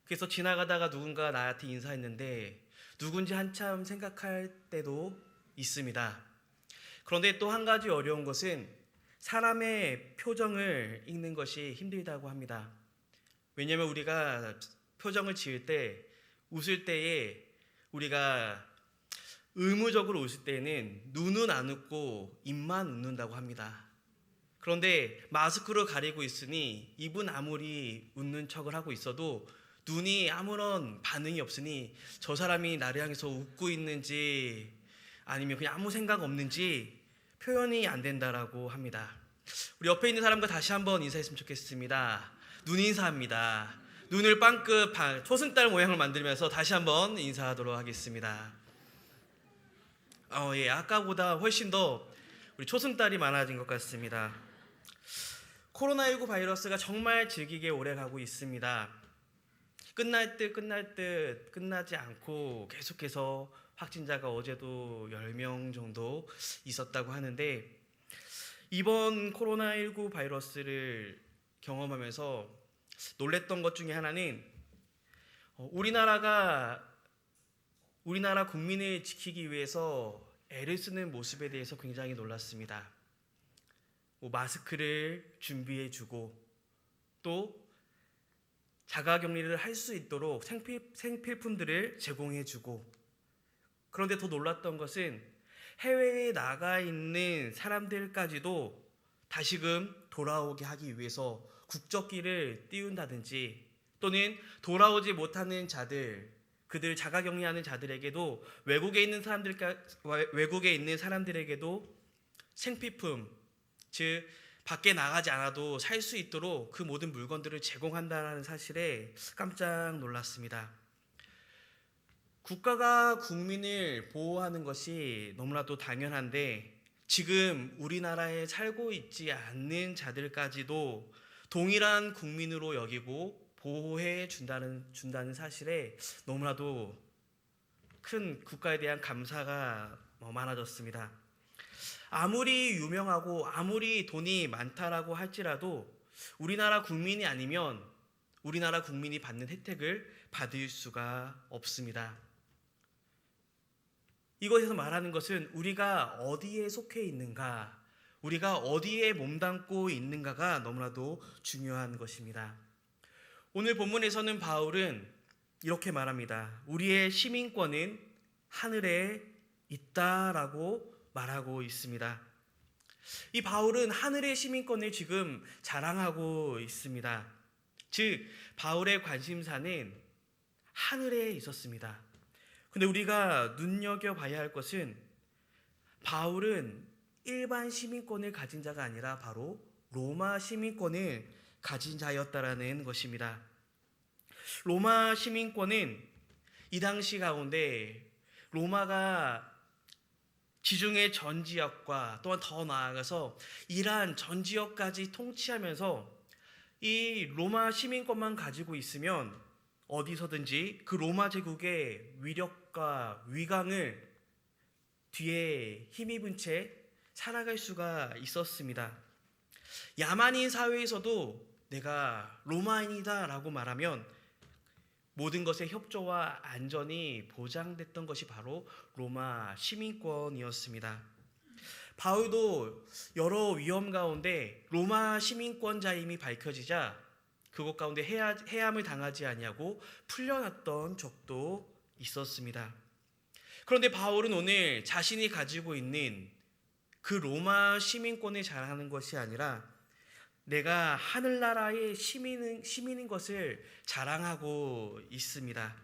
그래서 지나가다가 누군가 나한테 인사했는데 누군지 한참 생각할 때도 있습니다. 그런데 또 한 가지 어려운 것은 사람의 표정을 읽는 것이 힘들다고 합니다. 왜냐하면 우리가 표정을 지을 때, 웃을 때에 우리가 의무적으로 웃을 때는 눈은 안 웃고 입만 웃는다고 합니다. 그런데 마스크로 가리고 있으니 입은 아무리 웃는 척을 하고 있어도 눈이 아무런 반응이 없으니 저 사람이 나를 향해서 웃고 있는지 아니면 그냥 아무 생각 없는지 표현이 안 된다라고 합니다. 우리 옆에 있는 사람과 다시 한번 인사했으면 좋겠습니다. 눈 인사합니다. 눈을 빵긋 초승달 모양을 만들면서 다시 한번 인사하도록 하겠습니다. 예, 아까보다 훨씬 더 우리 초승달이 많아진 것 같습니다. 코로나19 바이러스가 정말 질기게 오래가고 있습니다. 끝날 듯 끝나지 않고 계속해서 확진자가 어제도 10명 정도 있었다고 하는데, 이번 코로나19 바이러스를 경험하면서 놀랬던 것 중에 하나는 우리나라 국민을 지키기 위해서 애를 쓰는 모습에 대해서 굉장히 놀랐습니다. 마스크를 준비해주고 또 자가격리를 할 수 있도록 생필품들을 제공해주고, 그런데 더 놀랐던 것은 해외에 나가 있는 사람들까지도 다시금 돌아오게 하기 위해서 국적기를 띄운다든지, 또는 돌아오지 못하는 자들, 그들 자가격리하는 자들에게도 외국에 있는 사람들에게도 생필품, 즉 밖에 나가지 않아도 살 수 있도록 그 모든 물건들을 제공한다는 사실에 깜짝 놀랐습니다. 국가가 국민을 보호하는 것이 너무나도 당연한데, 지금 우리나라에 살고 있지 않는 자들까지도 동일한 국민으로 여기고 보호해 준다는 사실에 너무나도 큰 국가에 대한 감사가 많아졌습니다. 아무리 유명하고 아무리 돈이 많다라고 할지라도 우리나라 국민이 아니면 우리나라 국민이 받는 혜택을 받을 수가 없습니다. 이것에서 말하는 것은 우리가 어디에 속해 있는가, 우리가 어디에 몸담고 있는가가 너무나도 중요한 것입니다. 오늘 본문에서는 바울은 이렇게 말합니다. 우리의 시민권은 하늘에 있다라고 말하고 있습니다. 이 바울은 하늘의 시민권을 지금 자랑하고 있습니다. 즉 바울의 관심사는 하늘에 있었습니다. 근데 우리가 눈여겨봐야 할 것은 바울은 일반 시민권을 가진 자가 아니라 바로 로마 시민권을 가진 자였다라는 것입니다. 로마 시민권은 이 당시 가운데 로마가 지중해 전 지역과 또한 더 나아가서 이란 전 지역까지 통치하면서 이 로마 시민권만 가지고 있으면 어디서든지 그 로마 제국의 위력과 위강을 뒤에 힘입은 채 살아갈 수가 있었습니다. 야만인 사회에서도 내가 로마인이다 라고 말하면 모든 것의 협조와 안전이 보장됐던 것이 바로 로마 시민권이었습니다. 바울도 여러 위험 가운데 로마 시민권자임이 밝혀지자 그곳 가운데 해함을 당하지 아니하고 풀려났던 적도 있었습니다. 그런데 바울은 오늘 자신이 가지고 있는 그 로마 시민권을 자랑하는 것이 아니라 내가 하늘나라의 시민인 것을 자랑하고 있습니다.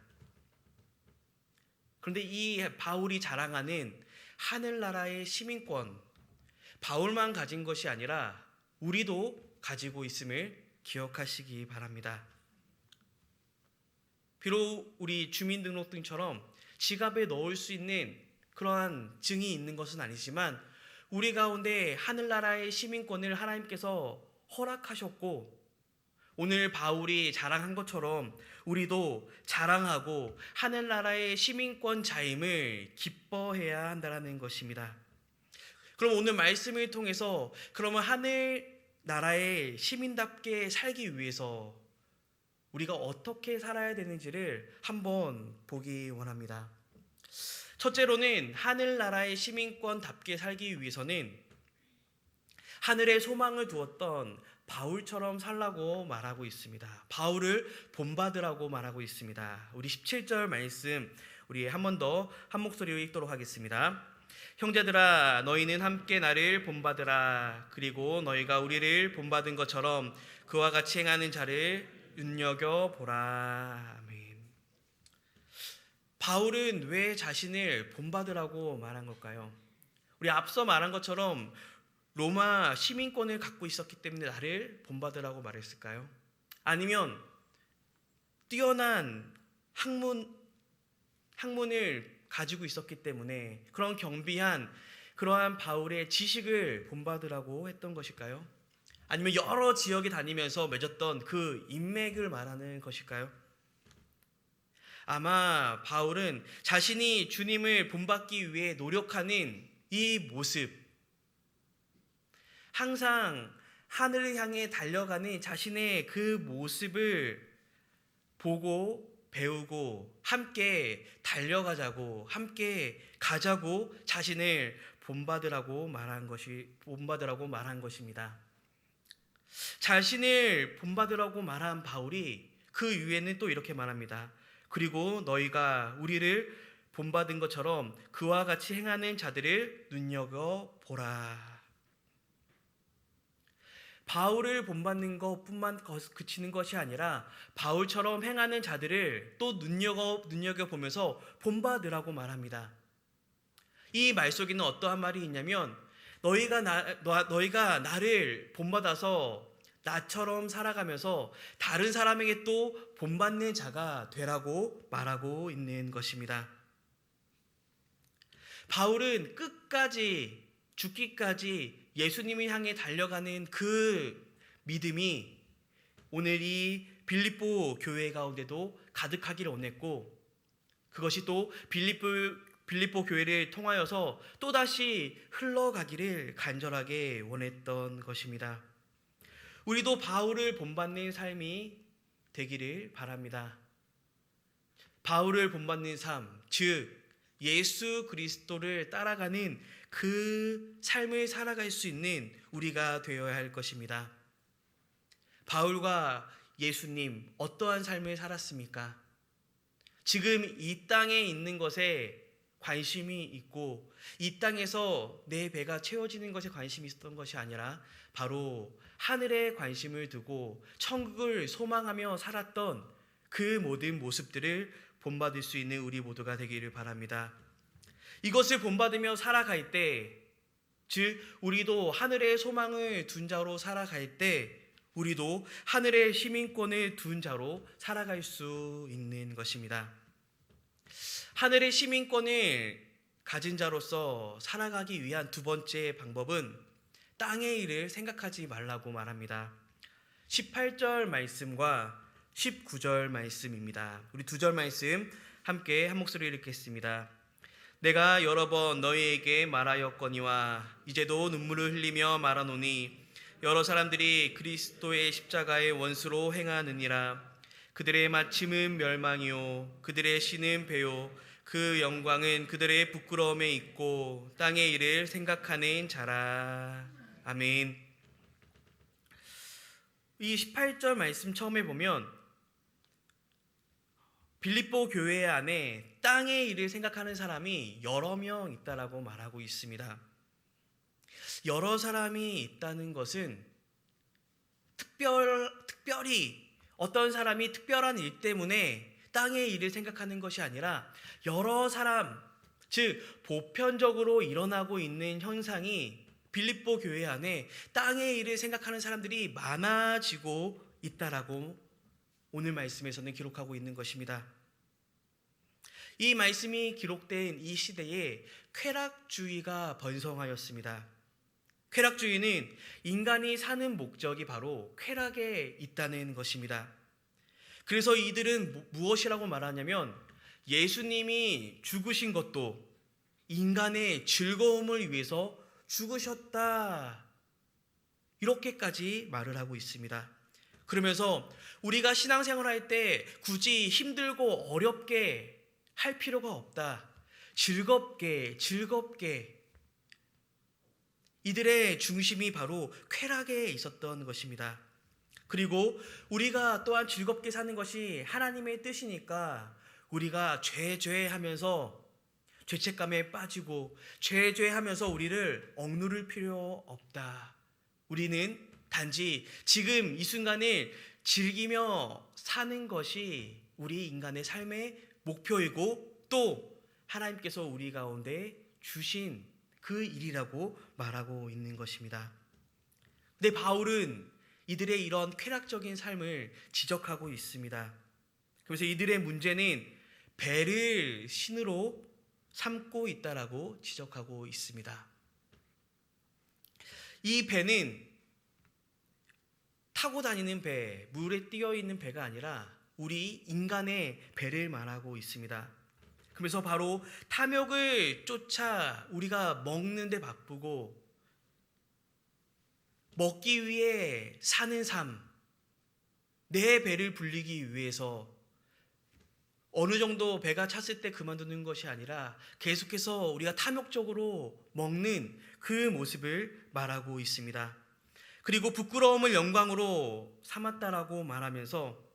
그런데 이 바울이 자랑하는 하늘나라의 시민권, 바울만 가진 것이 아니라 우리도 가지고 있음을 기억하시기 바랍니다. 비록 우리 주민등록증처럼 지갑에 넣을 수 있는 그러한 증이 있는 것은 아니지만 우리 가운데 하늘나라의 시민권을 하나님께서 허락하셨고, 오늘 바울이 자랑한 것처럼 우리도 자랑하고 하늘나라의 시민권자임을 기뻐해야 한다는 것입니다. 그럼 오늘 말씀을 통해서 그러면 하늘나라의 시민답게 살기 위해서 우리가 어떻게 살아야 되는지를 한번 보기 원합니다. 첫째로는 하늘나라의 시민권답게 살기 위해서는 하늘에 소망을 두었던 바울처럼 살라고 말하고 있습니다. 바울을 본받으라고 말하고 있습니다. 우리 17절 말씀 우리 한 번 더 한 목소리로 읽도록 하겠습니다. 형제들아 너희는 함께 나를 본받으라. 그리고 너희가 우리를 본받은 것처럼 그와 같이 행하는 자를 눈여겨보라. 아멘. 바울은 왜 자신을 본받으라고 말한 걸까요? 우리 앞서 말한 것처럼 로마 시민권을 갖고 있었기 때문에 나를 본받으라고 말했을까요? 아니면 뛰어난 학문을 가지고 있었기 때문에 그런 경비한 그러한 바울의 지식을 본받으라고 했던 것일까요? 아니면 여러 지역에 다니면서 맺었던 그 인맥을 말하는 것일까요? 아마 바울은 자신이 주님을 본받기 위해 노력하는 이 모습, 항상 하늘을 향해 달려가는 자신의 그 모습을 보고 배우고 함께 달려가자고, 함께 가자고 자신을 본받으라고 말한 것입니다. 자신을 본받으라고 말한 바울이 그 이후에는 또 이렇게 말합니다. 그리고 너희가 우리를 본받은 것처럼 그와 같이 행하는 자들을 눈여겨보라. 바울을 본받는 것뿐만 그치는 것이 아니라 바울처럼 행하는 자들을 또 눈여겨보면서 본받으라고 말합니다. 이 말 속에는 어떠한 말이 있냐면 너희가 나를 본받아서 나처럼 살아가면서 다른 사람에게 또 본받는 자가 되라고 말하고 있는 것입니다. 바울은 끝까지 죽기까지 예수님을 향해 달려가는 그 믿음이 오늘 이 빌립보 교회 가운데도 가득하기를 원했고, 그것이 또 빌립보 교회를 통하여서 또다시 흘러가기를 간절하게 원했던 것입니다. 우리도 바울을 본받는 삶이 되기를 바랍니다. 바울을 본받는 삶, 즉 예수 그리스도를 따라가는 그 삶을 살아갈 수 있는 우리가 되어야 할 것입니다. 바울과 예수님 어떠한 삶을 살았습니까? 지금 이 땅에 있는 것에 관심이 있고 이 땅에서 내 배가 채워지는 것에 관심이 있었던 것이 아니라 바로 하늘에 관심을 두고 천국을 소망하며 살았던 그 모든 모습들을 본받을 수 있는 우리 모두가 되기를 바랍니다. 이것을 본받으며 살아갈 때, 즉 우리도 하늘의 소망을 둔 자로 살아갈 때 우리도 하늘의 시민권을 둔 자로 살아갈 수 있는 것입니다. 하늘의 시민권을 가진 자로서 살아가기 위한 두 번째 방법은 땅의 일을 생각하지 말라고 말합니다. 18절 말씀과 19절 말씀입니다. 우리 두 절 말씀 함께 한 목소리로 읽겠습니다. 내가 여러 번 너희에게 말하였거니와 이제도 눈물을 흘리며 말하노니 여러 사람들이 그리스도의 십자가의 원수로 행하느니라. 그들의 마침은 멸망이요 그들의 신은 배요 그 영광은 그들의 부끄러움에 있고 땅의 일을 생각하는 자라. 아멘. 이 18절 말씀 처음에 보면 빌립보 교회 안에 땅의 일을 생각하는 사람이 여러 명 있다라고 말하고 있습니다. 여러 사람이 있다는 것은 특별히 어떤 사람이 특별한 일 때문에 땅의 일을 생각하는 것이 아니라 여러 사람, 즉 보편적으로 일어나고 있는 현상이 빌립보 교회 안에 땅의 일을 생각하는 사람들이 많아지고 있다라고 오늘 말씀에서는 기록하고 있는 것입니다. 이 말씀이 기록된 이 시대에 쾌락주의가 번성하였습니다. 쾌락주의는 인간이 사는 목적이 바로 쾌락에 있다는 것입니다. 그래서 이들은 무엇이라고 말하냐면 예수님이 죽으신 것도 인간의 즐거움을 위해서 죽으셨다, 이렇게까지 말을 하고 있습니다. 그러면서 우리가 신앙생활 할 때 굳이 힘들고 어렵게 할 필요가 없다. 즐겁게 이들의 중심이 바로 쾌락에 있었던 것입니다. 그리고 우리가 또한 즐겁게 사는 것이 하나님의 뜻이니까 우리가 죄하면서 죄책감에 빠지고 죄하면서 우리를 억누를 필요 없다. 우리는 단지 지금 이 순간을 즐기며 사는 것이 우리 인간의 삶의 목표이고 또 하나님께서 우리 가운데 주신 그 일이라고 말하고 있는 것입니다. 근데 바울은 이들의 이런 쾌락적인 삶을 지적하고 있습니다. 그래서 이들의 문제는 배를 신으로 삼고 있다라고 지적하고 있습니다. 이 배는 타고 다니는 배, 물에 띄어 있는 배가 아니라 우리 인간의 배를 말하고 있습니다. 그래서 바로 탐욕을 쫓아 우리가 먹는 데 바쁘고 먹기 위해 사는 삶, 내 배를 불리기 위해서 어느 정도 배가 찼을 때 그만두는 것이 아니라 계속해서 우리가 탐욕적으로 먹는 그 모습을 말하고 있습니다. 그리고 부끄러움을 영광으로 삼았다라고 말하면서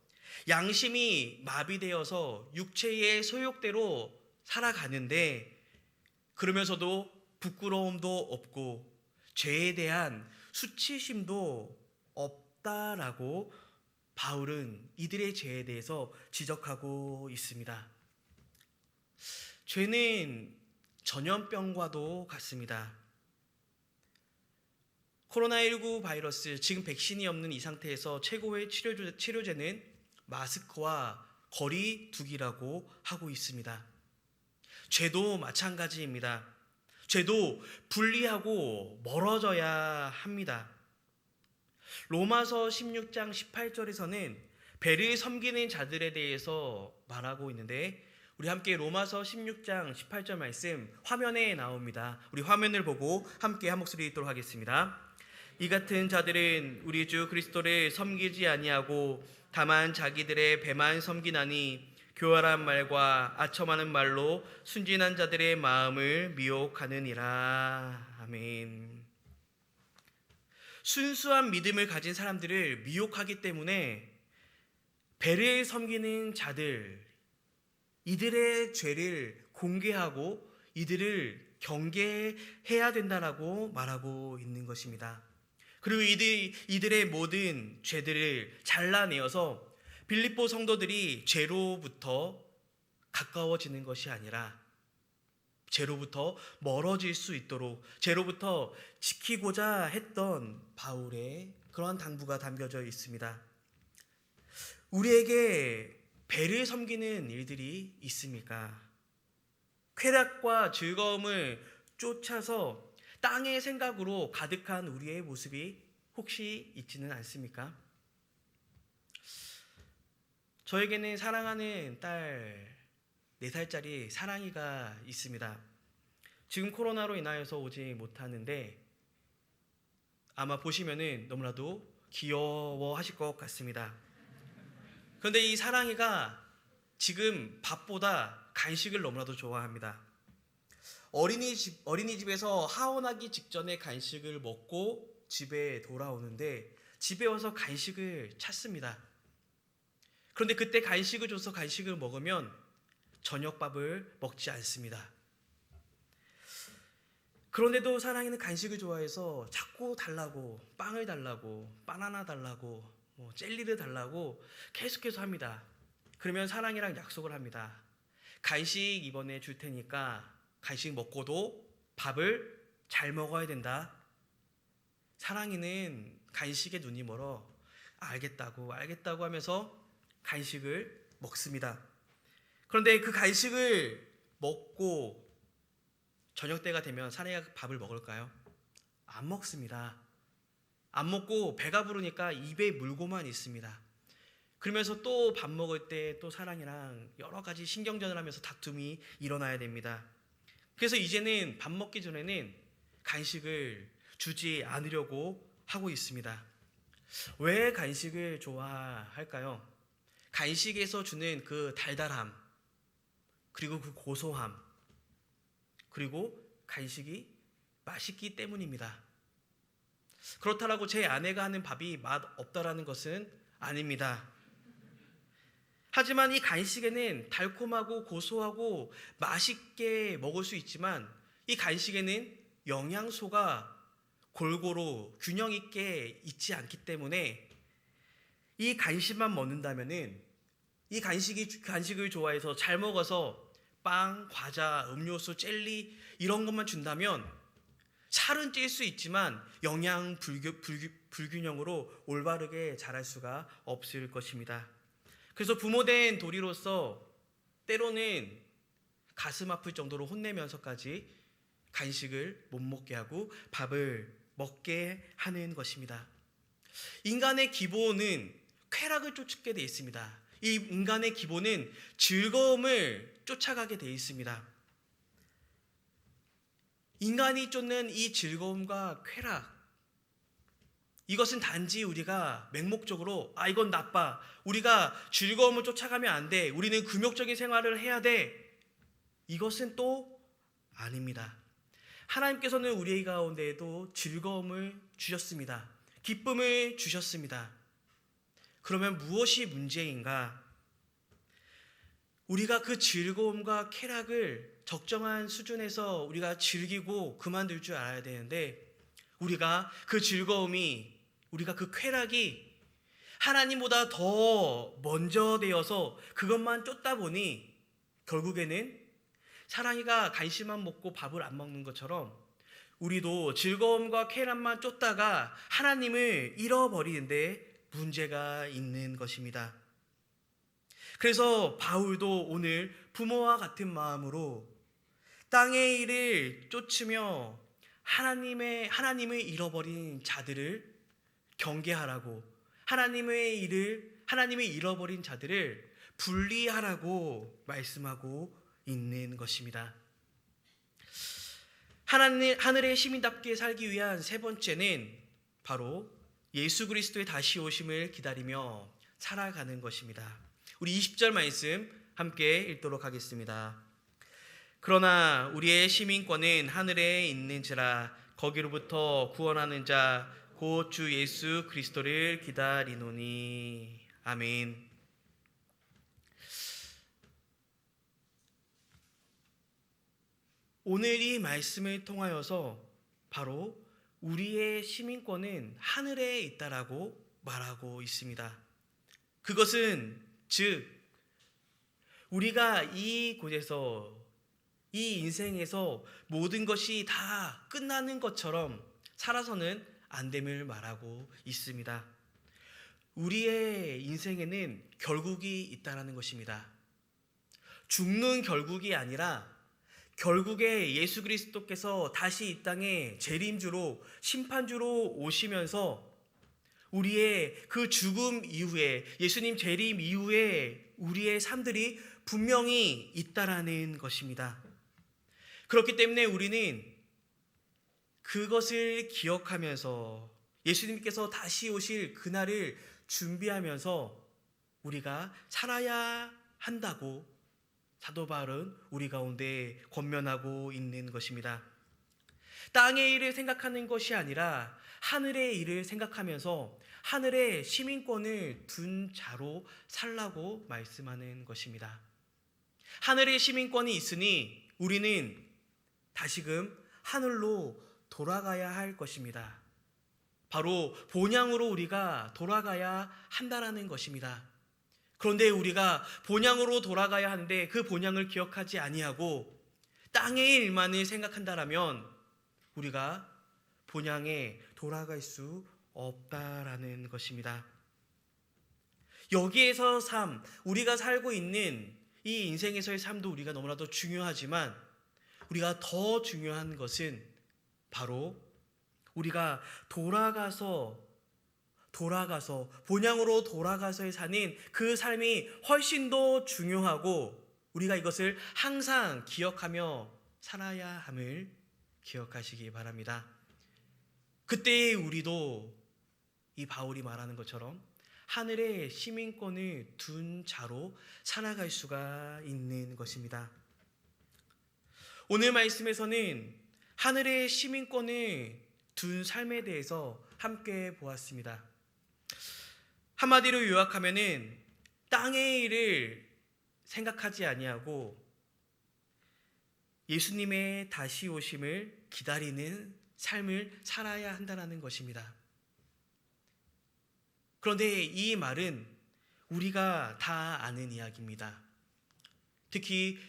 양심이 마비되어서 육체의 소욕대로 살아가는데 그러면서도 부끄러움도 없고 죄에 대한 수치심도 없다라고 바울은 이들의 죄에 대해서 지적하고 있습니다. 죄는 전염병과도 같습니다. 코로나19 바이러스, 지금 백신이 없는 이 상태에서 최고의 치료제는 마스크와 거리 두기라고 하고 있습니다. 죄도 마찬가지입니다. 죄도 분리하고 멀어져야 합니다. 로마서 16장 18절에서는 배를 섬기는 자들에 대해서 말하고 있는데 우리 함께 로마서 16장 18절 말씀 화면에 나옵니다. 우리 화면을 보고 함께 한 목소리 읽도록 하겠습니다. 이 같은 자들은 우리 주 그리스도를 섬기지 아니하고 다만 자기들의 배만 섬기나니 교활한 말과 아첨하는 말로 순진한 자들의 마음을 미혹하느니라. 아멘. 순수한 믿음을 가진 사람들을 미혹하기 때문에 배를 섬기는 자들, 이들의 죄를 공개하고 이들을 경계해야 된다라고 말하고 있는 것입니다. 그리고 이들의 모든 죄들을 잘라내어서 빌립보 성도들이 죄로부터 가까워지는 것이 아니라 죄로부터 멀어질 수 있도록 죄로부터 지키고자 했던 바울의 그러한 당부가 담겨져 있습니다. 우리에게 배를 섬기는 일들이 있습니까? 쾌락과 즐거움을 쫓아서 땅의 생각으로 가득한 우리의 모습이 혹시 있지는 않습니까? 저에게는 사랑하는 딸 4살짜리 사랑이가 있습니다. 지금 코로나로 인하여서 오지 못하는데 아마 보시면은 너무나도 귀여워하실 것 같습니다. 그런데 이 사랑이가 지금 밥보다 간식을 너무나도 좋아합니다. 어린이집에서 하원하기 직전에 간식을 먹고 집에 돌아오는데 집에 와서 간식을 찾습니다. 그런데 그때 간식을 줘서 간식을 먹으면 저녁밥을 먹지 않습니다. 그런데도 사랑이는 간식을 좋아해서 자꾸 달라고, 빵을 달라고, 바나나 달라고, 젤리를 달라고 계속해서 합니다. 그러면 사랑이랑 약속을 합니다. 간식 이번에 줄 테니까 간식 먹고도 밥을 잘 먹어야 된다. 사랑이는 간식에 눈이 멀어 알겠다고 하면서 간식을 먹습니다. 그런데 그 간식을 먹고 저녁 때가 되면 사랑이가 밥을 먹을까요? 안 먹습니다. 안 먹고 배가 부르니까 입에 물고만 있습니다. 그러면서 또 밥 먹을 때 또 사랑이랑 여러 가지 신경전을 하면서 다툼이 일어나야 됩니다. 그래서 이제는 밥 먹기 전에는 간식을 주지 않으려고 하고 있습니다. 왜 간식을 좋아할까요? 간식에서 주는 그 달달함, 그리고 그 고소함, 그리고 간식이 맛있기 때문입니다. 그렇다고 제 아내가 하는 밥이 맛 없다라는 것은 아닙니다. 하지만 이 간식에는 달콤하고 고소하고 맛있게 먹을 수 있지만 이 간식에는 영양소가 골고루 균형 있게 있지 않기 때문에 이 간식만 먹는다면은 이 간식을 좋아해서 잘 먹어서 빵, 과자, 음료수, 젤리 이런 것만 준다면 살은 찔 수 있지만 영양 불균형으로 올바르게 자랄 수가 없을 것입니다. 그래서 부모된 도리로서 때로는 가슴 아플 정도로 혼내면서까지 간식을 못 먹게 하고 밥을 먹게 하는 것입니다. 인간의 기본은 쾌락을 쫓게 되어 있습니다. 이 인간의 기본은 즐거움을 쫓아가게 되어 있습니다. 인간이 쫓는 이 즐거움과 쾌락, 이것은 단지 우리가 맹목적으로 이건 나빠, 우리가 즐거움을 쫓아가면 안 돼, 우리는 금욕적인 생활을 해야 돼, 이것은 또 아닙니다. 하나님께서는 우리 가운데에도 즐거움을 주셨습니다. 기쁨을 주셨습니다. 그러면 무엇이 문제인가? 우리가 그 즐거움과 쾌락을 적정한 수준에서 우리가 즐기고 그만둘 줄 알아야 되는데, 우리가 그 즐거움이, 우리가 그 쾌락이 하나님보다 더 먼저 되어서 그것만 쫓다 보니 결국에는 사랑이가 간식만 먹고 밥을 안 먹는 것처럼 우리도 즐거움과 쾌락만 쫓다가 하나님을 잃어버리는데 문제가 있는 것입니다. 그래서 바울도 오늘 부모와 같은 마음으로 땅의 일을 쫓으며 하나님을 잃어버린 자들을 경계하라고, 하나님을 잃어버린 자들을 분리하라고 말씀하고 있는 것입니다. 하늘의 시민답게 살기 위한 세 번째는 바로 예수 그리스도의 다시 오심을 기다리며 살아가는 것입니다. 우리 20절 말씀 함께 읽도록 하겠습니다. 그러나 우리의 시민권은 하늘에 있는지라 거기로부터 구원하는 자 곧 주 예수 그리스도를 기다리노니. 아멘. 오늘 이 말씀을 통하여서 바로 우리의 시민권은 하늘에 있다라고 말하고 있습니다. 그것은 즉 우리가 이곳에서, 이 인생에서 모든 것이 다 끝나는 것처럼 살아서는 안 됨을 말하고 있습니다. 우리의 인생에는 결국이 있다라는 것입니다. 죽는 결국이 아니라 결국에 예수 그리스도께서 다시 이 땅에 재림주로, 심판주로 오시면서 우리의 그 죽음 이후에, 예수님 재림 이후에 우리의 삶들이 분명히 있다라는 것입니다. 그렇기 때문에 우리는 그것을 기억하면서 예수님께서 다시 오실 그날을 준비하면서 우리가 살아야 한다고 사도 바울은 우리 가운데 권면하고 있는 것입니다. 땅의 일을 생각하는 것이 아니라 하늘의 일을 생각하면서 하늘의 시민권을 둔 자로 살라고 말씀하는 것입니다. 하늘의 시민권이 있으니 우리는 다시금 하늘로 돌아가야 할 것입니다. 바로 본향으로 우리가 돌아가야 한다라는 것입니다. 그런데 우리가 본향으로 돌아가야 하는데 그 본향을 기억하지 아니하고 땅의 일만을 생각한다라면 우리가 본향에 돌아갈 수 없다라는 것입니다. 여기에서 삶, 우리가 살고 있는 이 인생에서의 삶도 우리가 너무나도 중요하지만 우리가 더 중요한 것은 바로 우리가 돌아가서 본향으로 돌아가서의 사는 그 삶이 훨씬 더 중요하고 우리가 이것을 항상 기억하며 살아야 함을 기억하시기 바랍니다. 그때의 우리도 이 바울이 말하는 것처럼 하늘의 시민권을 둔 자로 살아갈 수가 있는 것입니다. 오늘 말씀에서는 하늘의 시민권을 둔 삶에 대해서 함께 보았습니다. 한마디로 요약하면은 땅의 일을 생각하지 아니하고 예수님의 다시 오심을 기다리는 삶을 살아야 한다는 것입니다. 그런데 이 말은 우리가 다 아는 이야기입니다. 특히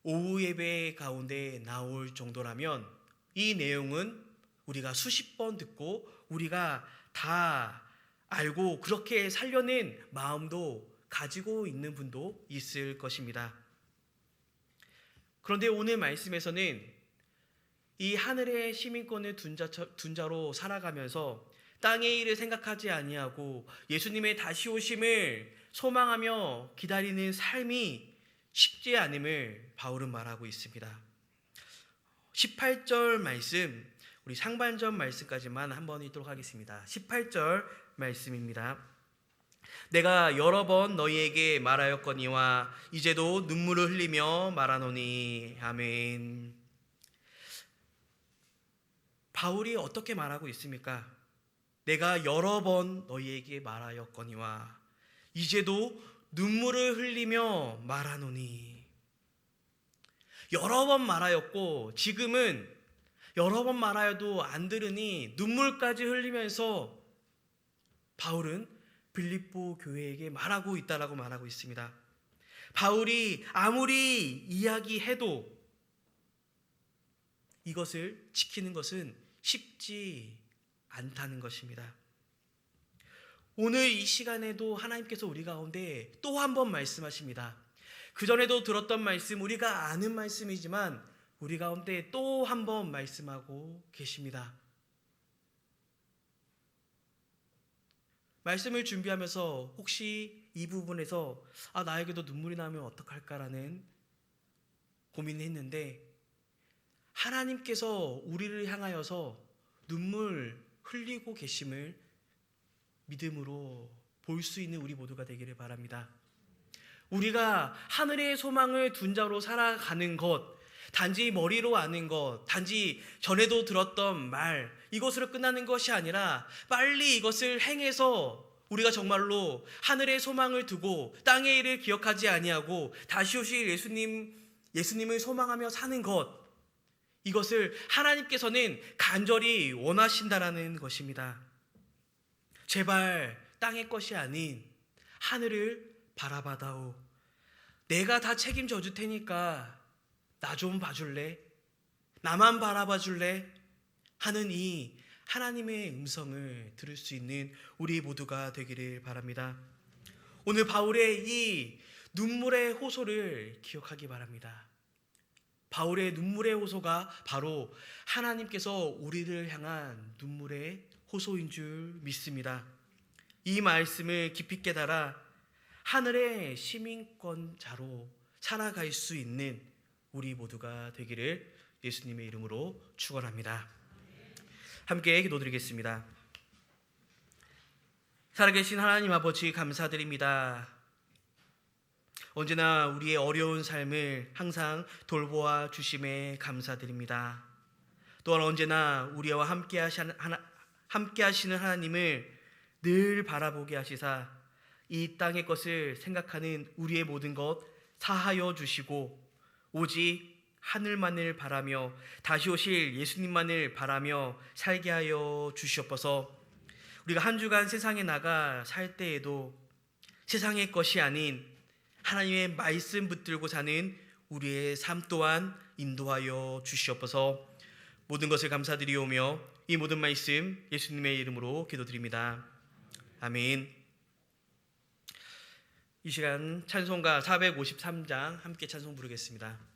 오후 예배 가운데 나올 정도라면 이 내용은 우리가 수십 번 듣고 우리가 다 알고 그렇게 살려낸 마음도 가지고 있는 분도 있을 것입니다. 그런데 오늘 말씀에서는 이 하늘의 시민권을 둔 자로 살아가면서 땅의 일을 생각하지 아니하고 예수님의 다시 오심을 소망하며 기다리는 삶이 쉽지 않음을 바울은 말하고 있습니다. 18절 말씀, 우리 상반절 말씀까지만 한번 읽도록 하겠습니다. 18절 말씀입니다. 내가 여러 번 너희에게 말하였거니와 이제도 눈물을 흘리며 말하노니. 아멘. 바울이 어떻게 말하고 있습니까? 내가 여러 번 너희에게 말하였거니와 이제도 눈물을 흘리며 말하노니. 여러 번 말하였고 지금은 여러 번 말하여도 안 들으니 눈물까지 흘리면서 바울은 빌립보 교회에게 말하고 있다라고 말하고 있습니다. 바울이 아무리 이야기해도 이것을 지키는 것은 쉽지 않다는 것입니다. 오늘 이 시간에도 하나님께서 우리 가운데 또 한 번 말씀하십니다. 그전에도 들었던 말씀, 우리가 아는 말씀이지만 우리 가운데 또 한 번 말씀하고 계십니다. 말씀을 준비하면서 혹시 이 부분에서 나에게도 눈물이 나면 어떡할까라는 고민을 했는데 하나님께서 우리를 향하여서 눈물 흘리고 계심을 믿음으로 볼 수 있는 우리 모두가 되기를 바랍니다. 우리가 하늘의 소망을 둔 자로 살아가는 것, 단지 머리로 아는 것, 단지 전에도 들었던 말, 이것으로 끝나는 것이 아니라 빨리 이것을 행해서 우리가 정말로 하늘의 소망을 두고 땅의 일을 기억하지 아니하고 다시 오실 예수님을 소망하며 사는 것, 이것을 하나님께서는 간절히 원하신다라는 것입니다. 제발 땅의 것이 아닌 하늘을 바라봐다오. 내가 다 책임져 줄 테니까 나 좀 봐줄래? 나만 바라봐 줄래? 하는 이 하나님의 음성을 들을 수 있는 우리 모두가 되기를 바랍니다. 오늘 바울의 이 눈물의 호소를 기억하기 바랍니다. 바울의 눈물의 호소가 바로 하나님께서 우리를 향한 눈물의 호소인 줄 믿습니다. 이 말씀을 깊이 깨달아 하늘의 시민권자로 살아갈 수 있는 우리 모두가 되기를 예수님의 이름으로 축원합니다. 함께 기도드리겠습니다. 살아계신 하나님 아버지 감사드립니다. 언제나 우리의 어려운 삶을 항상 돌보아 주심에 감사드립니다. 또한 언제나 우리와 함께 하시는 하나님을 늘 바라보게 하시사 이 땅의 것을 생각하는 우리의 모든 것 사하여 주시고 오직 하늘만을 바라며 다시 오실 예수님만을 바라며 살게 하여 주시옵소서. 우리가 한 주간 세상에 나가 살 때에도 세상의 것이 아닌 하나님의 말씀 붙들고 사는 우리의 삶 또한 인도하여 주시옵소서. 모든 것을 감사드리오며 이 모든 말씀 예수님의 이름으로 기도드립니다. 아멘. 이 시간 찬송가 453장 함께 찬송 부르겠습니다.